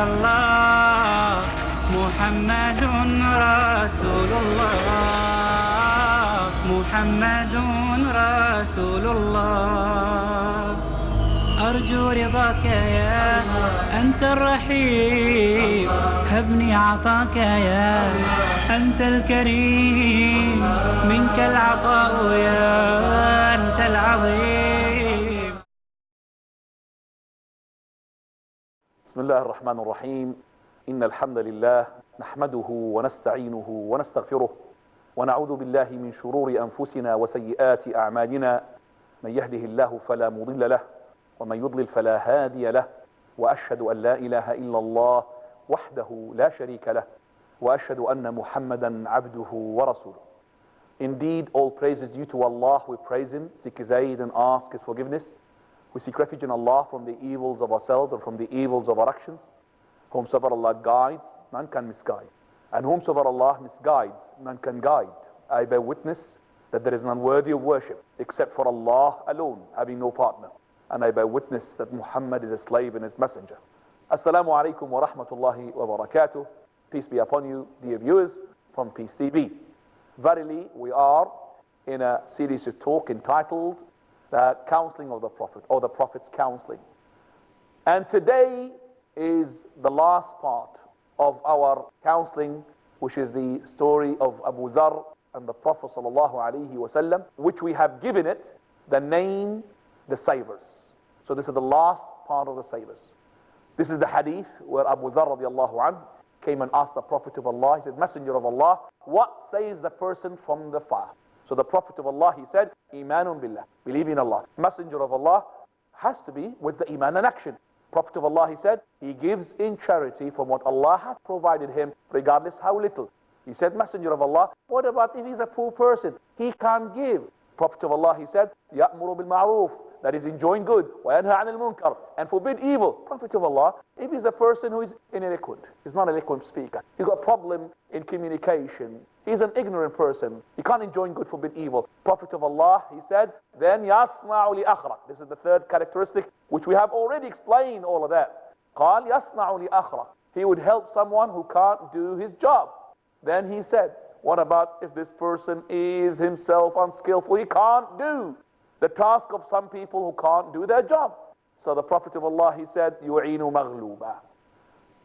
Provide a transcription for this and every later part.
الله محمد رسول الله محمد رسول الله أرجو رضاك يا أنت الرحيم هبني عطاك يا أنت الكريم منك العطاء يا أنت العظيم. بسم الله الرحمن الرحيم. إن الحمد لله نحمده ونستعينه ونستغفره ونعوذ بالله من شرور أنفسنا وسيئات أعمالنا من يهده الله فلا مضل له ومن يضلل فلا هادي له وأشهد أن لا إله إلا الله وحده لا شريك له وأشهد أن محمدا عبده ورسوله. Indeed, all praise is due to Allah. We praise Him, seek His aid and ask His forgiveness. We seek refuge in Allah from the evils of ourselves and from the evils of our actions. Whomsoever Allah guides, none can misguide. And whomsoever Allah misguides, none can guide. I bear witness that there is none worthy of worship except for Allah alone, having no partner. And I bear witness that Muhammad is a slave and his messenger. Assalamu alaikum wa rahmatullahi wa barakatuh. Peace be upon you, dear viewers from Peace TV. Verily, we are in a series of talk entitled The Counseling of the Prophet, or the Prophet's Counseling. And today is the last part of our counseling, which is the story of Abu Dharr and the Prophet sallallahu alaihi wasallam, which we have given it the name, the Saviours. So this is the last part of the Saviours. This is the hadith where Abu Dharr radiallahu anhu came and asked the Prophet of Allah. He said, Messenger of Allah, what saves the person from the fire? So the Prophet of Allah, he said, Imanun billah, believe in Allah. Messenger of Allah has to be with the Iman and action. Prophet of Allah, he said, he gives in charity from what Allah has provided him, regardless how little. He said, Messenger of Allah, what about if he's a poor person? He can't give. Prophet of Allah, he said, يَأْمُرُ بِالْمَعْرُوفِ, that is enjoying good, وَيَنْهَى عَنِ الْمُنْكَرِ, and forbid evil. Prophet of Allah, if he's a person who is ineloquent, he's not an eloquent speaker, he's got a problem in communication, he's an ignorant person, he can't enjoy good, forbid evil. Prophet of Allah, he said, then يَصْنَعُ لِأَخْرَى. This is the third characteristic, which we have already explained all of that. قال يَصْنَعُ لِأَخْرَى. He would help someone who can't do his job. Then he said, what about if this person is himself unskillful? He can't do the task of some people who can't do their job. So the Prophet of Allah, he said, يُعِينُ مَغْلُوبًا.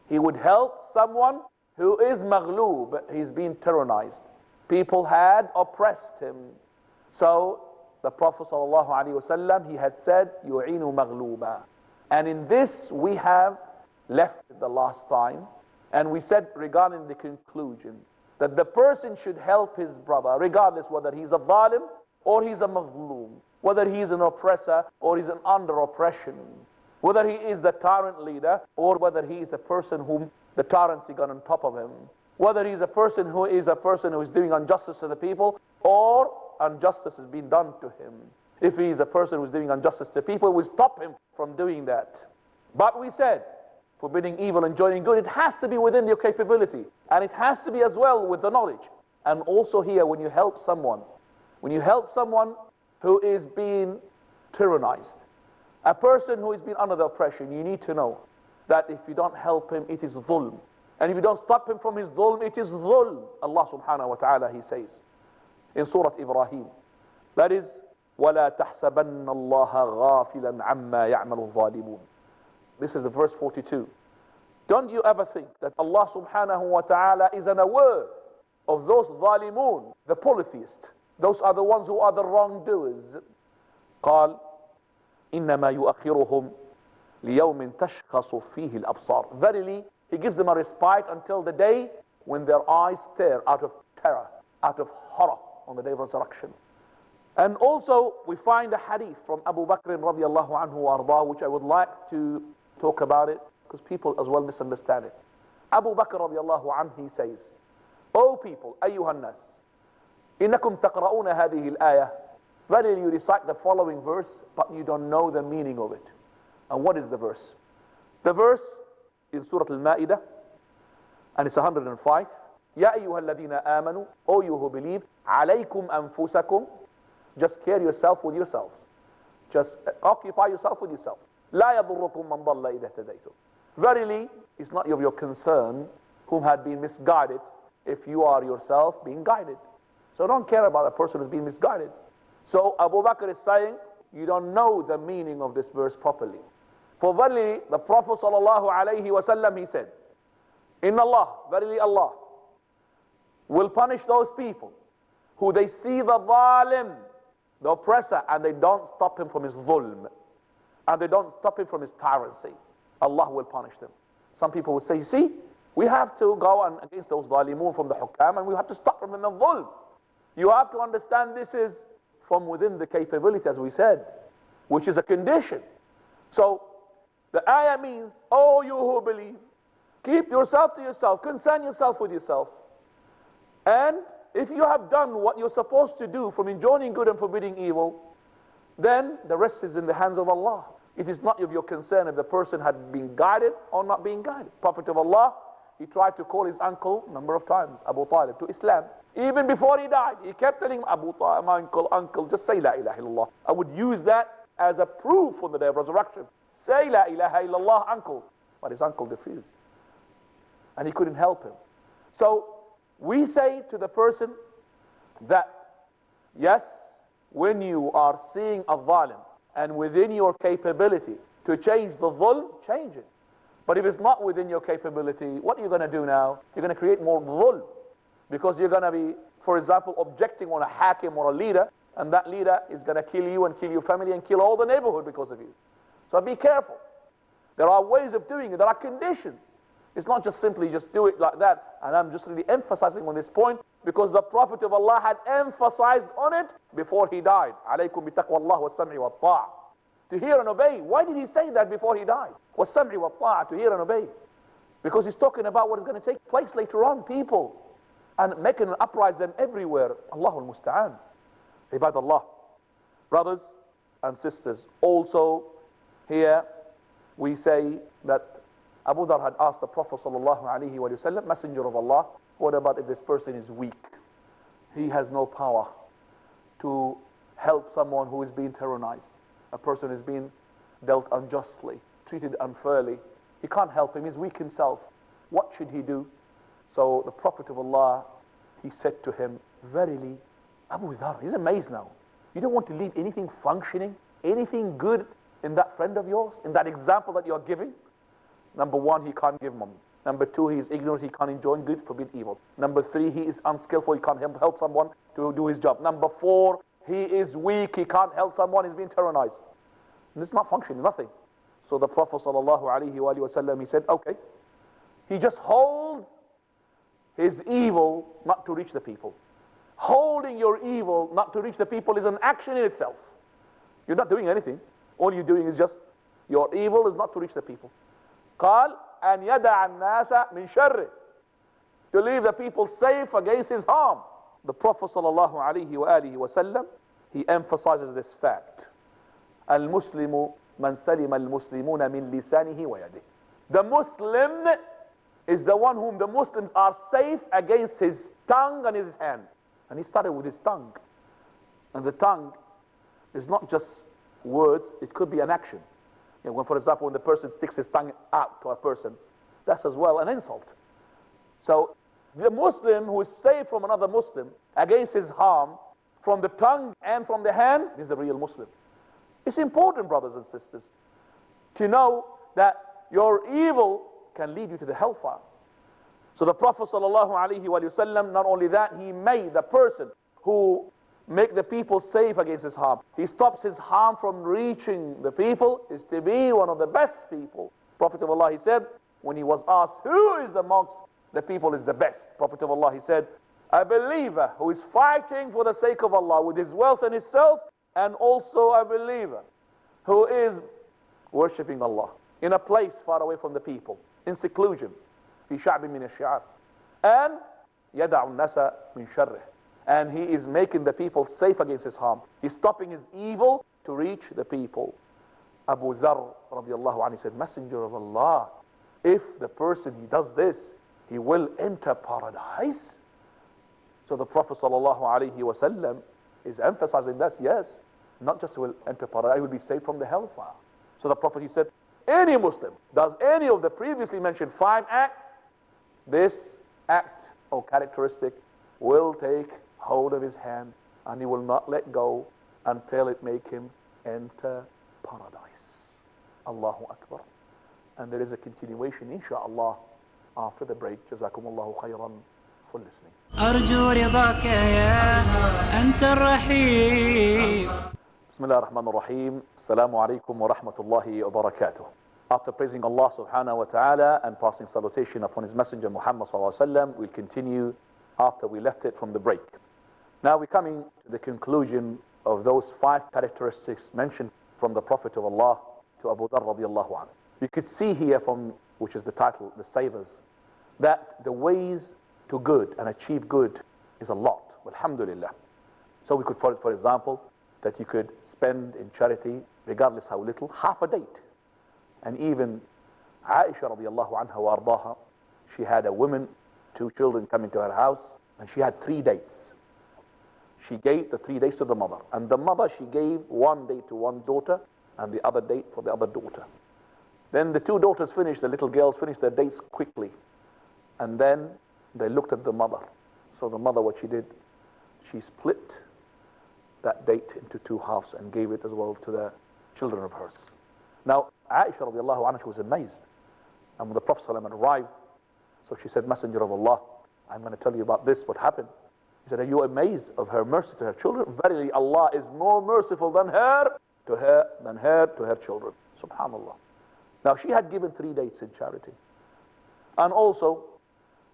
He would help someone who is maghloob. He's been tyrannized. People had oppressed him. So the Prophet sallallahu alaihi wasallam, he had said, يُعِينُ مَغْلُوبًا. And in this we have left the last time. And we said regarding the conclusion, that the person should help his brother, regardless whether he's a zalim or he's a maghloom, whether he's an oppressor or he's an under oppression, whether he is the tyrant leader or whether he is a person whom the tyrant's got on top of him, whether he's a person who is doing injustice to the people or injustice has been done to him. If he is a person who's doing injustice to people, we stop him from doing that. But we said, forbidding evil and joining good, it has to be within your capability. And it has to be as well with the knowledge. And also here, when you help someone who is being tyrannized, a person who is being under the oppression, you need to know that if you don't help him, it is dhulm. And if you don't stop him from his dhulm, it is dhulm. Allah subhanahu wa ta'ala, he says in Surah Ibrahim, that is, وَلَا تَحْسَبَنَّ اللَّهَ غَافِلًا عَمَّا يَعْمَلُ الظَّالِمُونَ. This is verse 42. Don't you ever think that Allah subhanahu wa ta'ala is unaware of those zalimun, the polytheists. Those are the ones who are the wrongdoers. قال إنما يؤخرهم ليوم تشخص فيه الأبصار. Verily, He gives them a respite until the day when their eyes stare out of terror, out of horror on the day of resurrection. And also, we find a hadith from Abu Bakr radiallahu anhu arda, which I would like to talk about it, because people as well misunderstand it. Abu Bakr radiallahu anhu, he says, O people, أيها الناس, إنكم تقرؤون هذه الآية. Verily you recite the following verse, but you don't know the meaning of it. And what is the verse? The verse in Surah Al-Ma'idah, and it's 105. يا أيها الذين آمنوا, O you who believe, عليكم أنفسكم, just care yourself with yourself. Just occupy yourself with yourself. لا يضركم من ضل إذا اهتديتم. Verily, it's not of your concern whom had been misguided if you are yourself being guided. So don't care about a person who's been misguided. So Abu Bakr is saying, you don't know the meaning of this verse properly. For verily, the Prophet ﷺ, he said, Inna Allah, verily Allah, will punish those people who they see the zalim, the oppressor, and they don't stop him from his dhulm, and they don't stop him from his tyranny. Allah will punish them. Some people would say, you see, we have to go against those zalimun from the hukam, and we have to stop them in the dhulm. You have to understand this is from within the capability, as we said, which is a condition. So the ayah means, oh, you who believe, keep yourself to yourself, concern yourself with yourself. And if you have done what you're supposed to do from enjoining good and forbidding evil, then the rest is in the hands of Allah. It is not of your concern if the person had been guided or not being guided. Prophet of Allah, he tried to call his uncle a number of times, Abu Talib, to Islam. Even before he died, he kept telling him, Abu Talib, my uncle, just say La ilaha illallah. I would use that as a proof on the day of resurrection. Say La ilaha illallah, uncle. But his uncle refused. And he couldn't help him. So we say to the person that, yes, when you are seeing a zalim and within your capability to change the dhulm, change it. But if it's not within your capability, what are you going to do now? You're going to create more dhulm. Because you're going to be, for example, objecting on a hakim or a leader, and that leader is going to kill you and kill your family and kill all the neighborhood because of you. So be careful. There are ways of doing it. There are conditions. It's not just simply just do it like that. And I'm just really emphasizing on this point because the Prophet of Allah had emphasized on it before he died. Alaykum bi taqwallah wa sam'i wa ta'a. To hear and obey. Why did he say that before he died? Wa sam'i wa ta'a, to hear and obey. Because he's talking about what is going to take place later on, people. And making an uprising everywhere. Allahul Musta'an. Ibadallah. Brothers and sisters, also here we say that Abu Dhar had asked the Prophet ﷺ, Messenger of Allah, what about if this person is weak? He has no power to help someone who is being terrorized. A person is being dealt unjustly, treated unfairly. He can't help him, he's weak himself. What should he do? So the Prophet of Allah, he said to him, verily, Abu Dhar, he's amazed now. You don't want to leave anything functioning, anything good in that friend of yours, in that example that you're giving? Number one, he can't give money. Number two, he is ignorant, he can't enjoy good, forbid evil. Number three, he is unskillful, he can't help someone to do his job. Number four, he is weak, he can't help someone, he's being terrorized. And it's not functioning, nothing. So the Prophet ﷺ, he said, okay. He just holds his evil not to reach the people. Holding your evil not to reach the people is an action in itself. You're not doing anything. All you're doing is just, your evil is not to reach the people. قال أن يدع الناس من شره, to leave the people safe against his harm. The Prophet ﷺ, he emphasizes this fact. المسلم من سلم المسلمون من لسانه ويده. The Muslim is the one whom the Muslims are safe against his tongue and his hand. And he started with his tongue. And the tongue is not just words, it could be an action. You know, when, for example, when the person sticks his tongue out to a person, that's as well an insult. So the Muslim who is safe from another Muslim against his harm from the tongue and from the hand is the real Muslim. It's important, brothers and sisters, to know that your evil can lead you to the hellfire. So the Prophet ﷺ, not only that, he made the person who make the people safe against his harm. He stops his harm from reaching the people, is to be one of the best people. Prophet of Allah, he said, when he was asked, who is amongst the people is the best? Prophet of Allah, he said, a believer who is fighting for the sake of Allah with his wealth and his self, and also a believer who is worshipping Allah in a place far away from the people, in seclusion, في شعب من الشعاب, and يدع الناس من شره. And he is making the people safe against his harm. He's stopping his evil to reach the people. Abu Dhar radiallahu anhu said, Messenger of Allah, if the person he does this, he will enter paradise. So the Prophet sallallahu alaihi wasallam is emphasizing this, yes, not just will enter paradise, he will be saved from the hellfire. So the Prophet, he said, any Muslim does any of the previously mentioned 5 acts, this act or characteristic will take hold of his hand and he will not let go until it make him enter paradise. Allahu Akbar. And there is a continuation, inshaAllah, after the break. Jazakumullahu khayran for listening. أرجو رضاك يا أنت الرحيم. Bismillah ar-Rahman ar-Rahim. Assalamu alaikum wa rahmatullahi wa barakatuh. After praising Allah subhanahu wa ta'ala and passing salutation upon His Messenger Muhammad sallallahu alaihi wasallam, we'll continue after we left it from the break. Now we're coming to the conclusion of those 5 characteristics mentioned from the Prophet of Allah to Abu Dharr radiallahu anhu. You could see here from, which is the title, the Saviours, that the ways to good and achieve good is a lot. Alhamdulillah. So we could, for example, that you could spend in charity, regardless how little, half a date. And even Aisha radiallahu anha wa ardaha, she had a woman, 2 children coming to her house, and she had 3 dates. She gave the 3 dates to the mother. And the mother, she gave 1 date to one daughter, and the other date for the other daughter. Then the 2 daughters finished, the little girls finished their dates quickly. And then they looked at the mother. So the mother, what she did, she split that date into 2 halves and gave it as well to the children of hers. Now, Aisha radiallahu anha, she was amazed. And when the Prophet ﷺ arrived, so she said, Messenger of Allah, I'm going to tell you about this, what happened. He said, are you amazed of her mercy to her children? Verily, Allah is more merciful than her to her children. Subhanallah. Now, she had given 3 dates in charity. And also,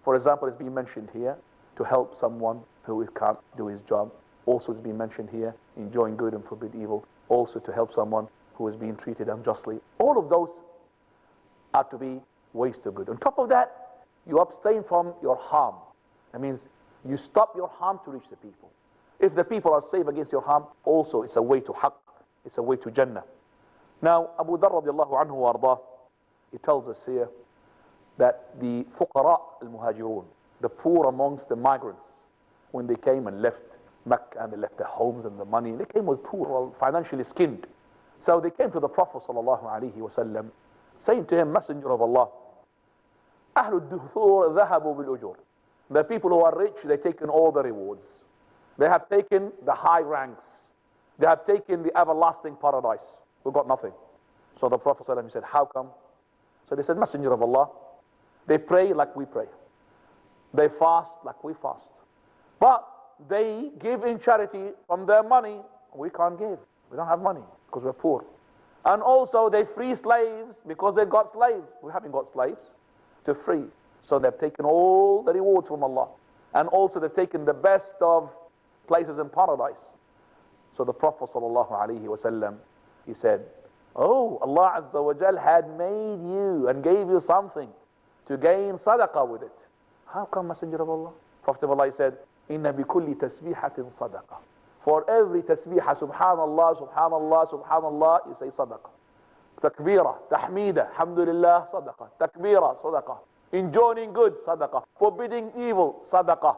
for example, it's been mentioned here, to help someone who can't do his job. Also, it's been mentioned here, enjoying good and forbid evil. Also, to help someone who is being treated unjustly. All of those are to be ways to good. On top of that, you abstain from your harm. That means you stop your harm to reach the people. If the people are safe against your harm, also it's a way to haqq, it's a way to Jannah. Now, Abu Dharr radiallahu anhu wa ardah, he tells us here that the fuqara al-muhajirun, the poor amongst the migrants, when they came and left Mecca and they left their homes and the money, they came with poor, well, financially skinned. So they came to the Prophet sallallahu alaihi wasallam, saying to him, Messenger of Allah, أهل الدثور ذهبوا بالأجور. The people who are rich, they've taken all the rewards. They have taken the high ranks. They have taken the everlasting paradise. We've got nothing. So the Prophet ﷺ said, how come? So they said, Messenger of Allah, they pray like we pray. They fast like we fast. But they give in charity from their money. We can't give. We don't have money because we're poor. And also they free slaves because they've got slaves. We haven't got slaves to free. So they've taken all the rewards from Allah. And also they've taken the best of places in paradise. So the Prophet ﷺ, he said, oh, Allah Azza wa Jal had made you and gave you something to gain sadaqah with it. How come, Messenger of Allah? Prophet of Allah, he said, Inna bi kulli tasbihatin sadaqah. For every tasbihah, subhanallah, subhanallah, subhanallah, you say sadaqah. Takbira, tahmida, alhamdulillah, sadaqah. Takbira, sadaqah. Enjoining good, sadaqah. Forbidding evil, sadaqah.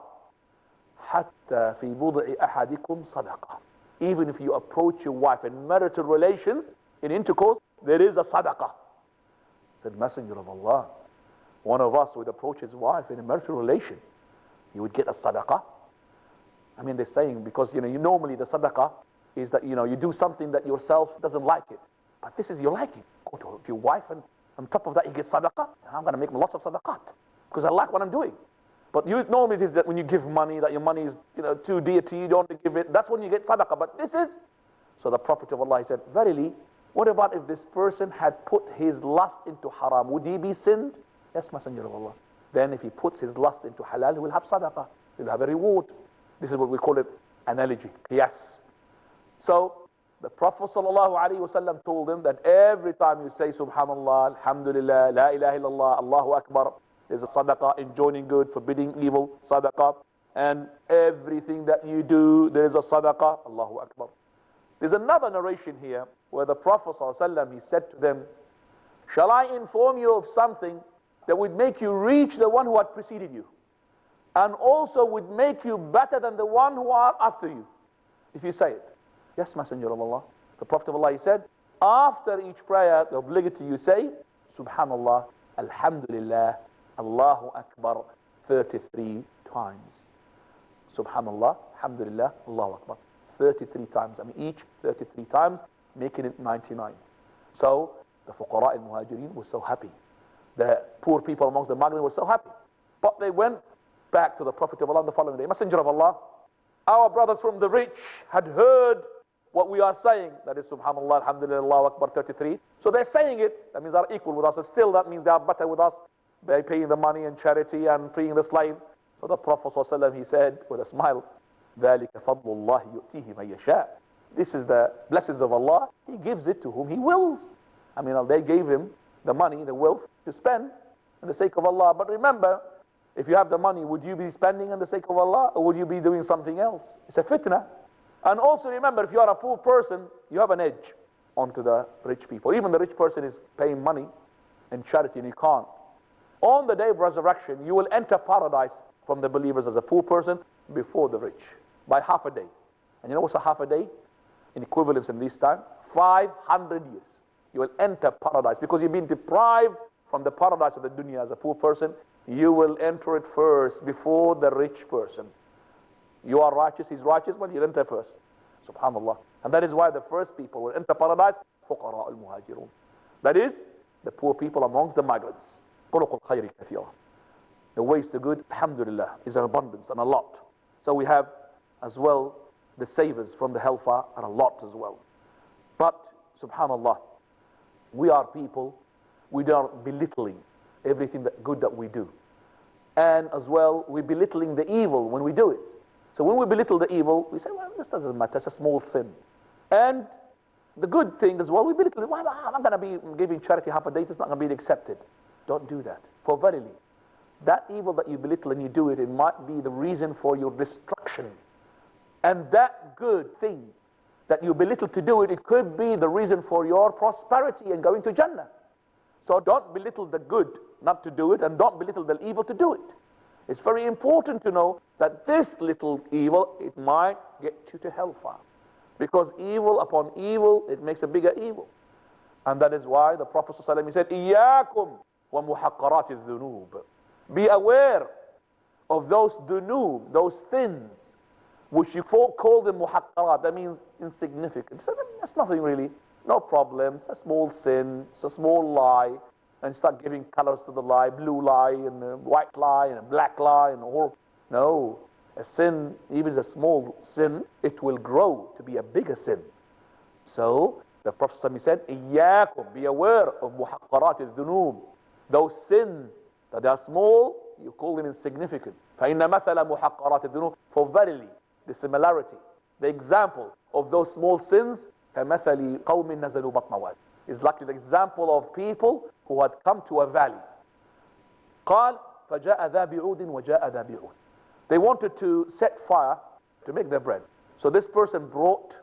Hatta fi bud'i ahadikum sadaqah. Even if you approach your wife in marital relations, in intercourse, there is a sadaqah. Said, Messenger of Allah, one of us would approach his wife in a marital relation, he would get a sadaqah. I mean, they're saying, because normally the sadaqah is that you do something that yourself doesn't like it. But this is your liking. Go to your wife and on top of that you get sadaqah. I'm going to make lots of sadaqat because I like what I'm doing. But normally it is that when you give money, that your money is too dear to you, you don't want to give it. That's when you get sadaqah. But this is, so the Prophet of Allah, he said, verily, what about if this person had put his lust into haram? Would he be sinned? Yes, Messenger of Allah. Then if he puts his lust into halal, he will have sadaqah. He will have a reward. This is what we call it analogy, qiyas. So the Prophet ﷺ told him that every time you say Subhanallah, Alhamdulillah, La ilaha illallah, Allahu Akbar, there's a sadaqah, enjoining good, forbidding evil, sadaqah. And everything that you do, there is a sadaqah, Allahu Akbar. There's another narration here where the Prophet ﷺ, he said to them, shall I inform you of something that would make you reach the one who had preceded you? And also would make you better than the one who are after you, if you say it. Yes, Messenger of Allah. The Prophet of Allah, he said, After each prayer, the obligatory you say, Subhanallah, Alhamdulillah, Allahu Akbar, 33 times. Subhanallah, Alhamdulillah, Allahu Akbar, 33 times. I mean, each 33 times, making it 99. So, the fuqara al-muhajirin were so happy. The poor people amongst the Maghreb were so happy. But they went back to the Prophet of Allah the following day. Messenger of Allah, our brothers from the rich had heard what we are saying. That is Subhanallah, Alhamdulillah, Allahu Akbar, 33. So they're saying it. That means they are equal with us. And still, that means they are better with us by paying the money and charity and freeing the slave. So the Prophet ﷺ, he said with a smile, ذَلِكَ فَضْلُ اللَّهِ يُؤْتِيهِ مَن يَشَاءُ. This is the blessings of Allah. He gives it to whom He wills. I mean, they gave him the money, the wealth to spend in the sake of Allah. But remember, if you have the money, would you be spending in the sake of Allah, or would you be doing something else? It's a fitna. And also remember, if you are a poor person, you have an edge onto the rich people. Even the rich person is paying money in charity and you can't. On the day of resurrection, you will enter paradise from the believers as a poor person before the rich by half a day. And you know what's a half a day? In equivalence in this time, 500 years. You will enter paradise because you've been deprived from the paradise of the dunya as a poor person. You will enter it first before the rich person. You are righteous, he's righteous, but you'll enter first. Subhanallah. And that is why the first people will enter paradise, fuqara al-muhajirun. That is, the poor people amongst the migrants. طرق الخير كثيرة. The ways to good, alhamdulillah, is an abundance and a lot. So we have as well the savers from the hellfire are a lot as well. But, subhanallah, we are people, we are belittling everything that good that we do. And as well, we're belittling the evil when we do it. So when we belittle the evil, we say, well, this doesn't matter, it's a small sin. And the good thing as well, we belittle it. Well, I'm going to be giving charity half a day, it's not going to be accepted. Don't do that. For verily, that evil that you belittle and you do it, it might be the reason for your destruction. And that good thing that you belittle to do it, it could be the reason for your prosperity and going to Jannah. So don't belittle the good not to do it, and don't belittle the evil to do it. It's very important to know that this little evil, it might get you to hellfire. Because evil upon evil, it makes a bigger evil. And that is why the Prophet ﷺ said, إِيَّاكُمْ وَمُحَقَّرَاتِ الذُّنُوبِ. Be aware of those dhunub, those sins, which you call them muhaqqarat. That means insignificant. So that's nothing really, no problem. It's a small sin, it's a small lie. And start giving colors to the lie, blue lie, and a white lie, and a black lie, and all. No, a sin, even a small sin, it will grow to be a bigger sin. So, the Prophet ﷺ said, إِيَّاكُمْ, be aware of muhaqqarat al-dhunub. Those sins that are small, you call them insignificant. فَإِنَّ مَثَلَ مُحَقَّرَاتِ الذُّنُوبِ. For verily, the similarity, the example of those small sins, كَمَثَلِ قَوْمٍ نَزَلُوا بَطْنَ وَادٍ, is like the example of people who had come to a valley. قال فجاء ذا بعود وجاء ذا بعود. They wanted to set fire to make their bread. So this person brought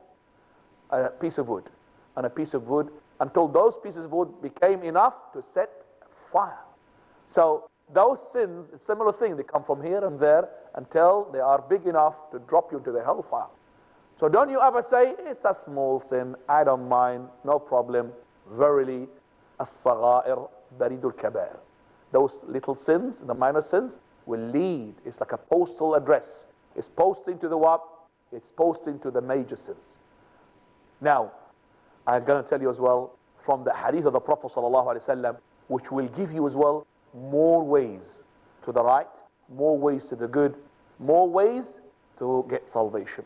a piece of wood and a piece of wood until those pieces of wood became enough to set fire. So those sins, a similar thing, they come from here and there until they are big enough to drop you into the hellfire. So don't you ever say, it's a small sin, I don't mind, no problem. Verily, as-sagha'ir baridul kabair. Those little sins, the minor sins, will lead. It's like a postal address. It's posting to the what? It's posting to the major sins. Now, I'm going to tell you as well from the hadith of the Prophet ﷺ, which will give you as well more ways to the right, more ways to the good, more ways to get salvation.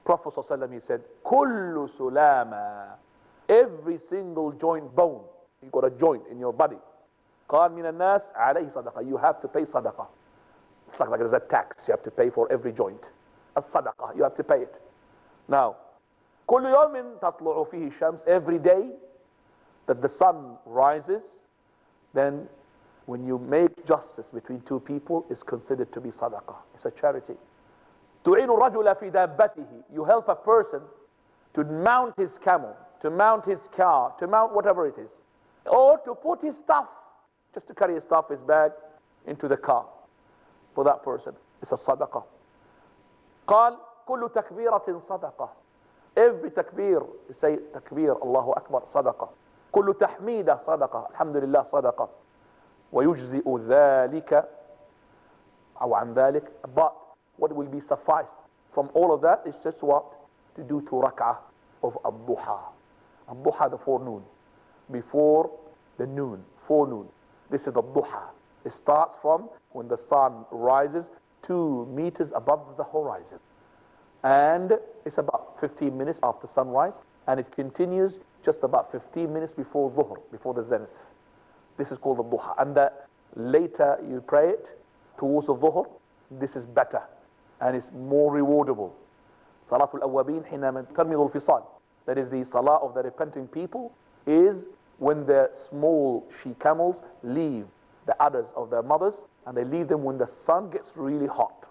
Prophet ﷺ, he said, Kullu sulama, every single joint bone, you got a joint in your body. قال من الناس عليه صدقة, you have to pay sadaqah. It's like there's a tax you have to pay for every joint. As-sadaqah, you have to pay it. Now, كل يوم تطلع فيه الشمس, every day that the sun rises, then when you make justice between two people, it's considered to be sadaqah. It's a charity. تعين الرجل في دابته, you help a person to mount his camel, to mount his car, to mount whatever it is, or to put his stuff, just to carry his stuff, his bag, into the car for that person. It's a sadaqah. قال كل تكبيرة صدقة. Every takbir, you say takbir, Allahu Akbar, sadaqah. كل تحميدة صدقة. الحمد لله صدقة. ويجزئ ذلك أو عن ذلك. But what will be sufficed from all of that is just what? To do 2 rak'ah of ad-duha. Ad-duha, the forenoon. Before the noon, forenoon. This is the duha. It starts from when the sun rises 2 meters above the horizon. And it's about 15 minutes after sunrise. And it continues just about 15 minutes before dhuhr, before the zenith. This is called the duha. And the later you pray it towards the dhuhr, this is better. And it's more rewardable. Salatul awwabin حينما ترمض الفصال. That is the salah of the repenting people, is when the small she-camels leave the udders of their mothers, and they leave them when the sun gets really hot.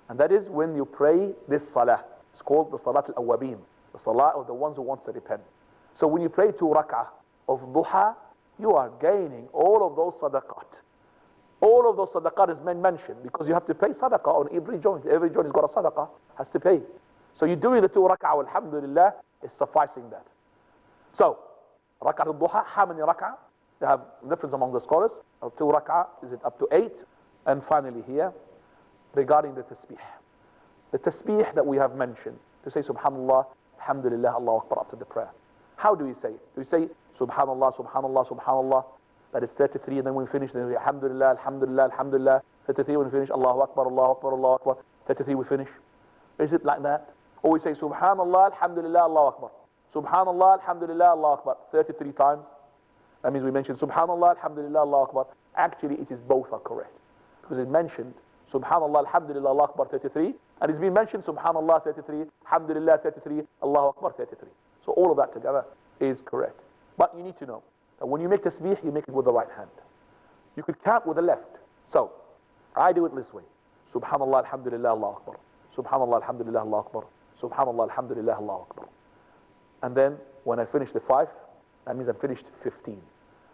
And that is when you pray this salah. It's called the Salat al-Awwabin, the salah of the ones who want to repent. So when you pray 2 rak'ah of duha, you are gaining all of those sadaqat. All of those sadaqat is mentioned because you have to pay sadaqah on every joint. Every joint has got a sadaqah, has to pay. So you're doing the 2 rak'ah, alhamdulillah, is sufficing that. So, rak'ah al-duha, how many rak'ah? They have difference among the scholars. 2 rak'ah, is it up to 8? And finally here, regarding the tasbih. The tasbih that we have mentioned, to say subhanallah, alhamdulillah, Allahu Akbar after the prayer. How do we say it? Do we say subhanallah, subhanallah, subhanallah? That is 33, and then when we finish, then we alhamdulillah, alhamdulillah, alhamdulillah. 33 when we finish, Allahu Akbar, Allahu Akbar, Allahu Akbar. 33 we finish. Is it like that? Or we say subhanallah, alhamdulillah, Allahu Akbar. Subhanallah, alhamdulillah, Allahu Akbar. 33 times. That means we mentioned subhanallah, alhamdulillah, Allahu Akbar. Actually, it is both are correct. Because it mentioned subhanallah, alhamdulillah, Allahu Akbar 33. And it's been mentioned subhanallah 33, alhamdulillah 33, Allahu Akbar 33. So all of that together is correct. But you need to know that when you make tasbih, you make it with the right hand. You could count with the left. So I do it this way. Subhanallah, alhamdulillah, Allahu Akbar. Subhanallah, alhamdulillah, Allahu Akbar. Subhanallah, alhamdulillah, Allahu Akbar. And then when I finish the 5, that means I'm finished 15.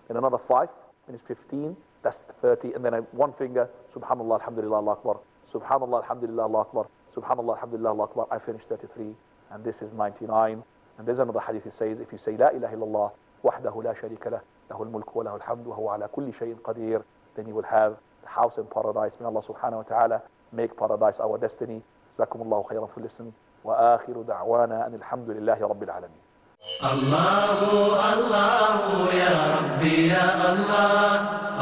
Then another 5, finish 15, that's 30. And then one finger, subhanallah, alhamdulillah, Allahu Akbar. Subhanallah, alhamdulillah, Allahu Akbar. Subhanallah, alhamdulillah, Allahu Akbar. I finished 33. And this is 99. And there's another hadith that says, if you say, La ilaha illallah, wahdahu la sharika lah, lahu al-mulku wa lahu al-hamdu, wa huwa ala kulli shay'in qadir, then you will have the house in paradise. May Allah subhanahu wa ta'ala make paradise our destiny. Jazakumullahu khayran for listening. Wa akhiru da'wana and alhamdulillahi rabbil alameen. Allahu, Allahu, ya Rabbi, ya Allah.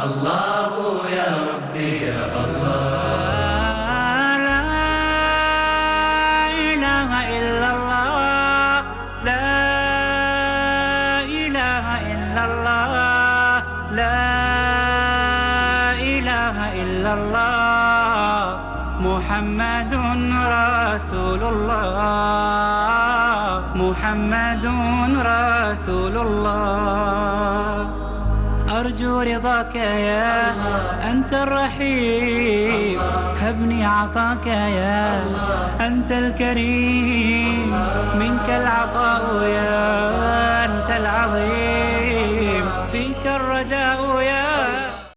Allahu, ya Rabbi, ya Allah. محمد رسول الله محمد رسول الله أرجو رضاك يا أنت الرحيم هبني عطاك يا أنت الكريم منك العطاء يا أنت العظيم فيك الرجاء يا